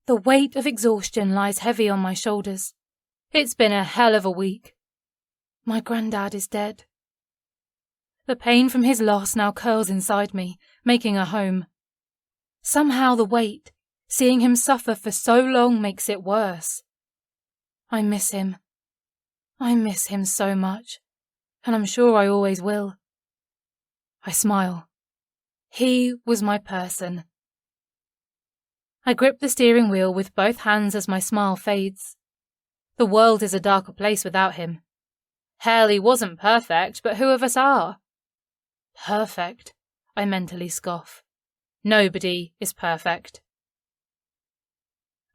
The weight of exhaustion lies heavy on my shoulders. It's been a hell of a week. My granddad is dead. The pain from his loss now curls inside me, making a home. Somehow the weight, seeing him suffer for so long, makes it worse. I miss him. I miss him so much, and I'm sure I always will. I smile. He was my person. I grip the steering wheel with both hands as my smile fades. The world is a darker place without him. Hell, he wasn't perfect, but who of us are? Perfect, I mentally scoff. Nobody is perfect.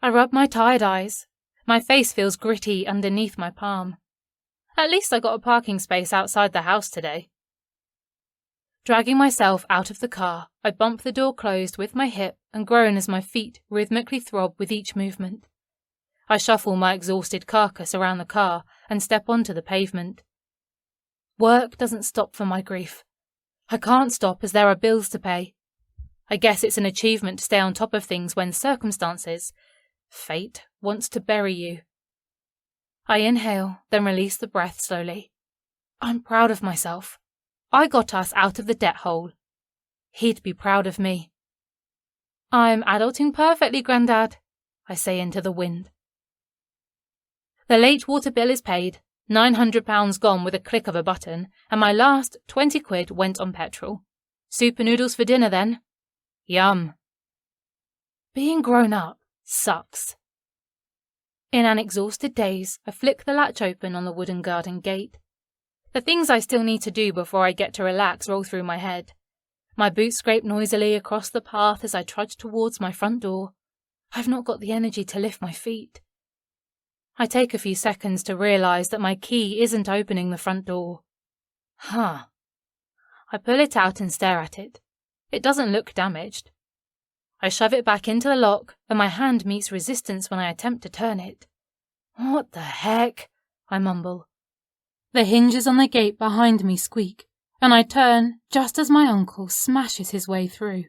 I rub my tired eyes. My face feels gritty underneath my palm. At least I got a parking space outside the house today. Dragging myself out of the car, I bump the door closed with my hip and groan as my feet rhythmically throb with each movement. I shuffle my exhausted carcass around the car and step onto the pavement. Work doesn't stop for my grief. I can't stop as there are bills to pay. I guess it's an achievement to stay on top of things when circumstances, fate, wants to bury you. I inhale, then release the breath slowly. I'm proud of myself. I got us out of the debt hole. He'd be proud of me. I'm adulting perfectly, Grandad, I say into the wind. The late water bill is paid, £900 gone with a click of a button, and my last 20 quid went on petrol. Soup and noodles for dinner then. Yum. Being grown up sucks. In an exhausted daze, I flick the latch open on the wooden garden gate. The things I still need to do before I get to relax roll through my head. My boots scrape noisily across the path as I trudge towards my front door. I've not got the energy to lift my feet. I take a few seconds to realise that my key isn't opening the front door. I pull it out and stare at it. It doesn't look damaged. I shove it back into the lock, and my hand meets resistance when I attempt to turn it. What the heck? I mumble. The hinges on the gate behind me squeak, and I turn just as my uncle smashes his way through.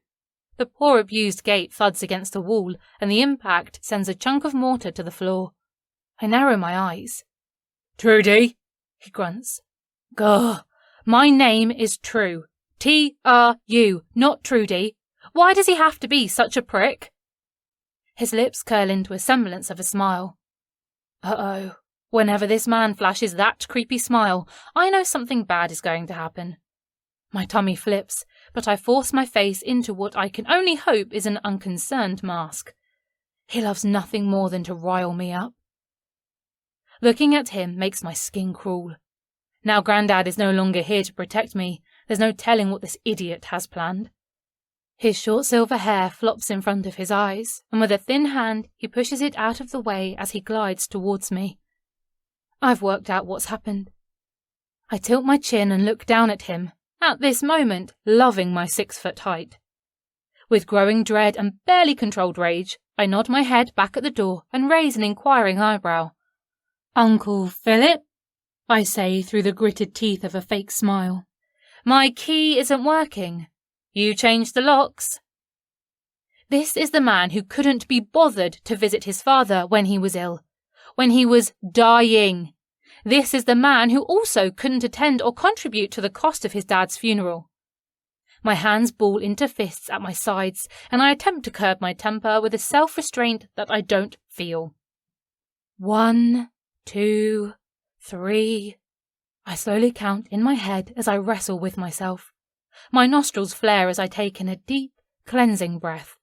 The poor abused gate thuds against a wall, and the impact sends a chunk of mortar to the floor. I narrow my eyes. Trudy, he grunts. Gah, my name is Tru. T-R-U, not Trudy. Why does he have to be such a prick? His lips curl into a semblance of a smile. Uh-oh. Whenever this man flashes that creepy smile, I know something bad is going to happen. My tummy flips, but I force my face into what I can only hope is an unconcerned mask. He loves nothing more than to rile me up. Looking at him makes my skin crawl. Now Grandad is no longer here to protect me, there's no telling what this idiot has planned. His short silver hair flops in front of his eyes, and with a thin hand he pushes it out of the way as he glides towards me. I've worked out what's happened. I tilt my chin and look down at him, at this moment loving my 6-foot height. With growing dread and barely controlled rage, I nod my head back at the door and raise an inquiring eyebrow. Uncle Philip? I say through the gritted teeth of a fake smile. My key isn't working. You changed the locks. This is the man who couldn't be bothered to visit his father when he was ill, when he was dying. This is the man who also couldn't attend or contribute to the cost of his dad's funeral. My hands ball into fists at my sides, and I attempt to curb my temper with a self-restraint that I don't feel. 1, 2, 3. I slowly count in my head as I wrestle with myself. My nostrils flare as I take in a deep, cleansing breath.